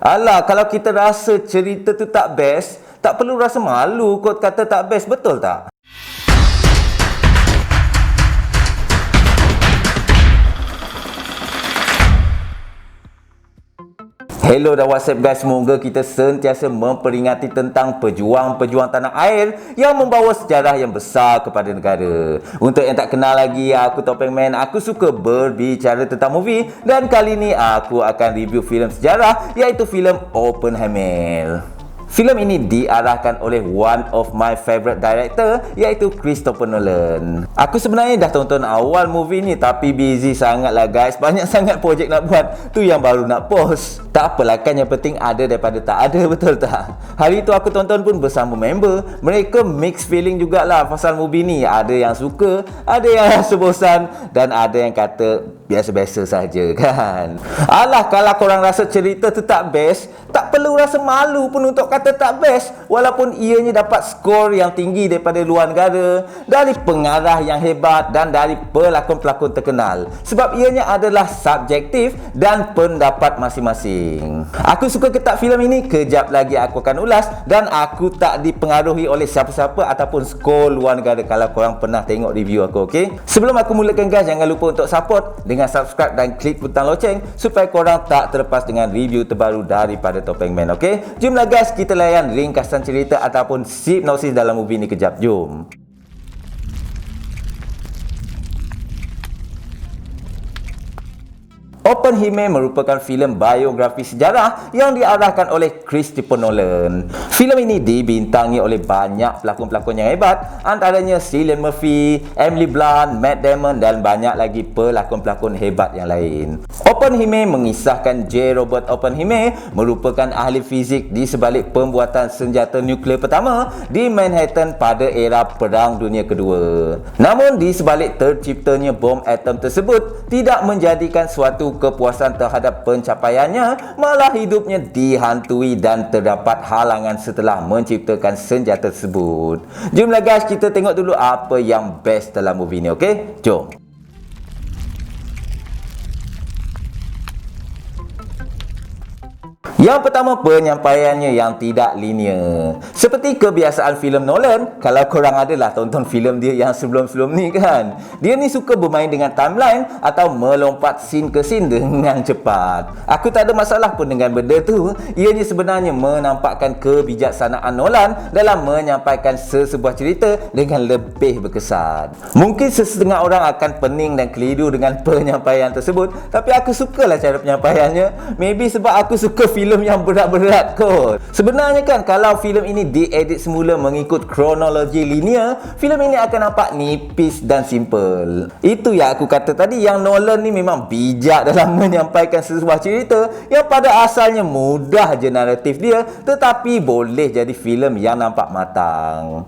Alah, kalau kita rasa cerita tu tak best, tak perlu rasa malu kot kata tak best, betul tak? Hello dan WhatsApp guys, semoga kita sentiasa memperingati tentang pejuang-pejuang tanah air yang membawa sejarah yang besar kepada negara. Untuk yang tak kenal lagi, aku Topeng Man, aku suka berbicara tentang movie dan kali ni aku akan review filem sejarah iaitu filem Oppenheimer. Filem ini diarahkan oleh one of my favorite director iaitu Christopher Nolan. Aku sebenarnya dah tonton awal movie ni tapi busy sangat lah guys. Banyak sangat projek nak buat. Tu yang baru nak post. Tak apalah kan, yang penting ada daripada tak ada, betul tak? Hari tu aku tonton pun bersama member. Mereka mix feeling jugalah pasal movie ni. Ada yang suka, ada yang rasa bosan dan ada yang kata biasa-biasa saja kan. Alah, kalau korang rasa cerita tu tak best, tak perlu rasa malu pun untuk kata tak best. Walaupun ianya dapat skor yang tinggi daripada luar negara, dari pengarah yang hebat dan dari pelakon-pelakon terkenal. Sebab ianya adalah subjektif dan pendapat masing-masing. Aku suka ke tak filem ini? Kejap lagi aku akan ulas. Dan aku tak dipengaruhi oleh siapa-siapa ataupun skor luar negara kalau korang pernah tengok review aku, ok? Sebelum aku mulakan guys, jangan lupa untuk support dengan subscribe dan klik butang loceng supaya korang tak terlepas dengan review terbaru daripada Topeng Man, ok? Jomlah guys, kita layan ringkasan cerita ataupun sinopsis dalam movie ni kejap. Jom. Oppenheimer merupakan filem biografi sejarah yang diarahkan oleh Christopher Nolan. Filem ini dibintangi oleh banyak pelakon-pelakon yang hebat, antaranya Cillian Murphy, Emily Blunt, Matt Damon dan banyak lagi pelakon-pelakon hebat yang lain. Oppenheimer mengisahkan J. Robert Oppenheimer merupakan ahli fizik di sebalik pembuatan senjata nuklear pertama di Manhattan pada era Perang Dunia Kedua. Namun di sebalik terciptanya bom atom tersebut tidak menjadikan suatu kepuasan terhadap pencapaiannya, malah hidupnya dihantui dan terdapat halangan setelah menciptakan senjata tersebut. Jomlah guys, kita tengok dulu apa yang best dalam movie ni, ok? Jom. Yang pertama, penyampaiannya yang tidak linear. Seperti kebiasaan filem Nolan, kalau korang adalah tonton filem dia yang sebelum-sebelum ni kan, dia ni suka bermain dengan timeline atau melompat scene ke scene dengan cepat. Aku tak ada masalah pun dengan benda tu. Ianya sebenarnya menampakkan kebijaksanaan Nolan dalam menyampaikan sesebuah cerita dengan lebih berkesan. Mungkin sesetengah orang akan pening dan keliru dengan penyampaian tersebut, tapi aku sukalah cara penyampaiannya. Maybe sebab aku suka filem yang berat-berat kot. Sebenarnya kan, kalau filem ini diedit semula mengikut kronologi linear, filem ini akan nampak nipis dan simple. Itu yang aku kata tadi, yang Nolan ni memang bijak dalam menyampaikan sebuah cerita yang pada asalnya mudah je naratif dia, tetapi boleh jadi filem yang nampak matang.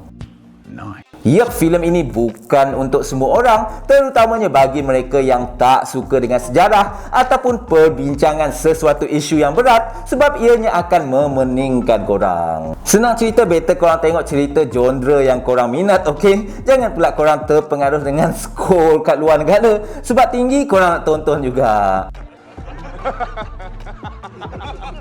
Yep, filem ini bukan untuk semua orang, terutamanya bagi mereka yang tak suka dengan sejarah ataupun perbincangan sesuatu isu yang berat, sebab ianya akan memeningkan korang. Senang cerita, better korang tengok cerita genre yang korang minat, ok? Jangan pula korang terpengaruh dengan skor kat luar negara, sebab tinggi korang nak tonton juga.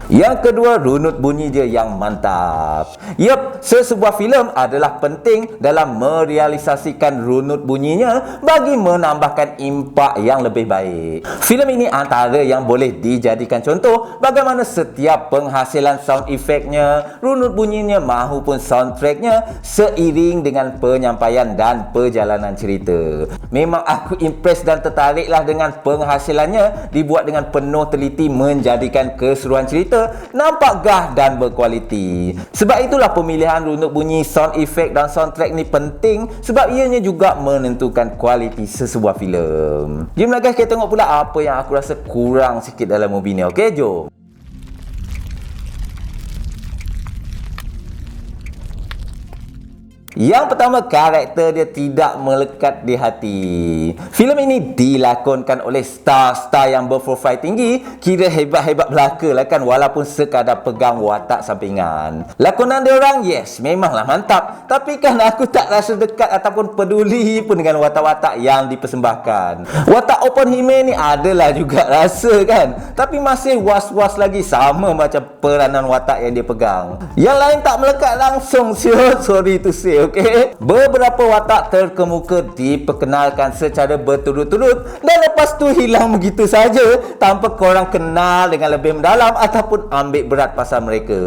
Yang kedua, runut bunyi dia yang mantap. Yep, sesebuah filem adalah penting dalam merealisasikan runut bunyinya bagi menambahkan impak yang lebih baik. Filem ini antara yang boleh dijadikan contoh bagaimana setiap penghasilan sound effectnya, runut bunyinya mahupun soundtracknya seiring dengan penyampaian dan perjalanan cerita. Memang aku impress dan tertariklah dengan penghasilannya, dibuat dengan penuh teliti menjadikan keseruan cerita nampak gah dan berkualiti. Sebab itulah pemilihan runut bunyi, sound effect dan soundtrack ni penting, sebab ianya juga menentukan kualiti sesebuah filem. Jomlah guys, kita tengok pula apa yang aku rasa kurang sikit dalam movie ni, ok? Jom. Yang pertama, karakter dia tidak melekat di hati. Filem ini dilakonkan oleh star-star yang berprofil tinggi, kira hebat-hebat belaka lah kan, walaupun sekadar pegang watak sampingan. Lakonan dia orang, yes, memanglah mantap. Tapi kan aku tak rasa dekat ataupun peduli pun dengan watak-watak yang dipersembahkan. Watak Oppenheimer ni adalah juga rasa kan, tapi masih was-was lagi, sama macam peranan watak yang dia pegang. Yang lain tak melekat langsung, sorry to say, okay? Beberapa watak terkemuka diperkenalkan secara berturut-turut dan lepas tu hilang begitu saja tanpa korang kenal dengan lebih mendalam ataupun ambil berat pasal mereka.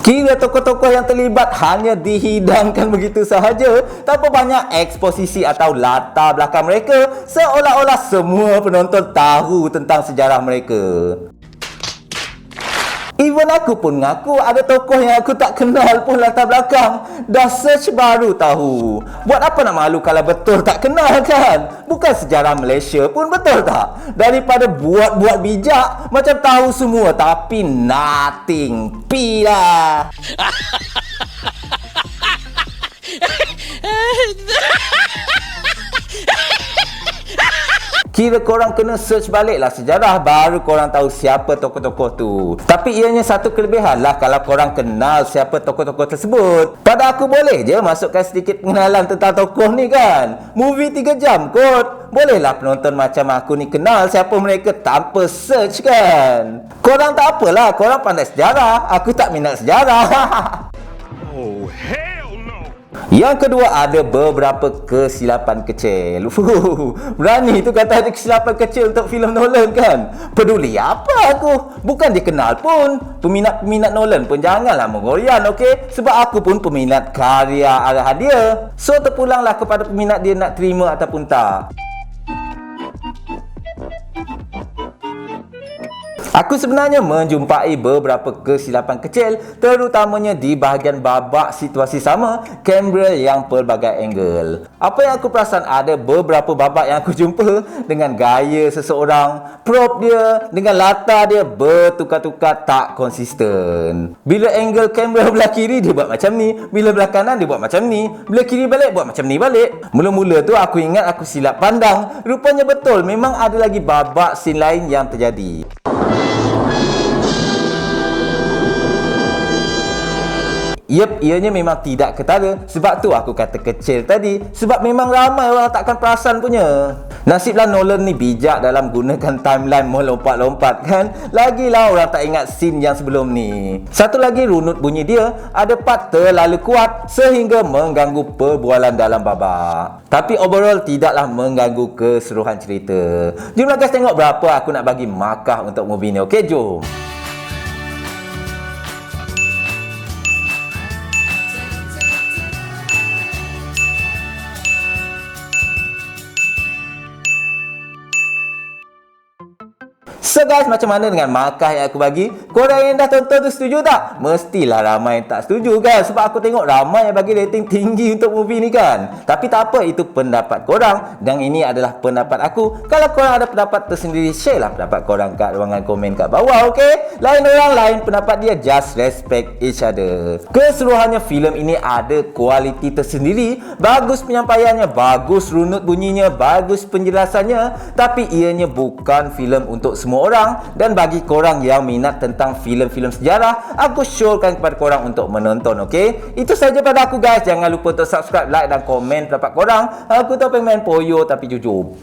Kira tokoh-tokoh yang terlibat hanya dihidangkan begitu sahaja tanpa banyak eksposisi atau latar belakang mereka, seolah-olah semua penonton tahu tentang sejarah mereka. Even aku pun ngaku ada tokoh yang aku tak kenal pun latar belakang. Dah search baru tahu. Buat apa nak malu kalau betul tak kenal kan? Bukan sejarah Malaysia pun, betul tak? Daripada buat-buat bijak macam tahu semua tapi nothing. Pi lah. Kira korang kena search balik lah sejarah, baru korang tahu siapa tokoh-tokoh tu. Tapi ianya satu kelebihan lah kalau korang kenal siapa tokoh-tokoh tersebut. Pada aku boleh je masukkan sedikit pengenalan tentang tokoh ni kan. Movie 3 jam kot. Bolehlah penonton macam aku ni kenal siapa mereka tanpa search kan. Korang tak apalah, korang pandai sejarah. Aku tak minat sejarah. Oh, hell no. Yang kedua, ada beberapa kesilapan kecil. Berani tu kata ada kesilapan kecil untuk filem Nolan kan. Peduli apa aku? Bukan dikenal pun. Peminat-peminat Nolan pun janganlah mengoyan, okey? Sebab aku pun peminat karya arahan dia. So terpulanglah kepada peminat dia nak terima ataupun tak. Aku sebenarnya menjumpai beberapa kesilapan kecil, terutamanya di bahagian babak situasi sama, kamera yang pelbagai angle. Apa yang aku perasan, ada beberapa babak yang aku jumpa dengan gaya seseorang, prop dia dengan latar dia bertukar-tukar tak konsisten. Bila angle kamera belah kiri dia buat macam ni, bila belah kanan dia buat macam ni, bila kiri balik buat macam ni balik. Mula-mula tu aku ingat aku silap pandang, rupanya betul, memang ada lagi babak scene lain yang terjadi. Yep, ianya memang tidak ketara. Sebab tu aku kata kecil tadi. Sebab memang ramai orang takkan perasan punya. Nasiblah Nolan ni bijak dalam gunakan timeline melompat-lompat kan. Lagilah orang tak ingat scene yang sebelum ni. Satu lagi, runut bunyi dia ada part terlalu kuat sehingga mengganggu perbualan dalam babak. Tapi overall tidaklah mengganggu keseluruhan cerita. Jomlah guys tengok berapa aku nak bagi markah untuk movie ni. Okey, jom. So guys, macam mana dengan markah yang aku bagi? Korang yang dah tonton tu setuju tak? Mestilah ramai yang tak setuju kan? Sebab aku tengok ramai yang bagi rating tinggi untuk movie ni kan? Tapi tak apa, itu pendapat korang. Dan ini adalah pendapat aku. Kalau korang ada pendapat tersendiri, share lah pendapat korang kat ruangan komen kat bawah, okay? Lain orang, lain pendapat dia. Just respect each other. Keseluruhannya, filem ini ada kualiti tersendiri. Bagus penyampaiannya, bagus runut bunyinya, bagus penjelasannya. Tapi ianya bukan filem untuk semua orang, dan bagi korang yang minat tentang filem-filem sejarah, aku syorkan kepada korang untuk menonton, okey? Itu saja pada aku guys. Jangan lupa untuk subscribe, like dan komen pendapat korang. Aku Topeng main poyo tapi jujur.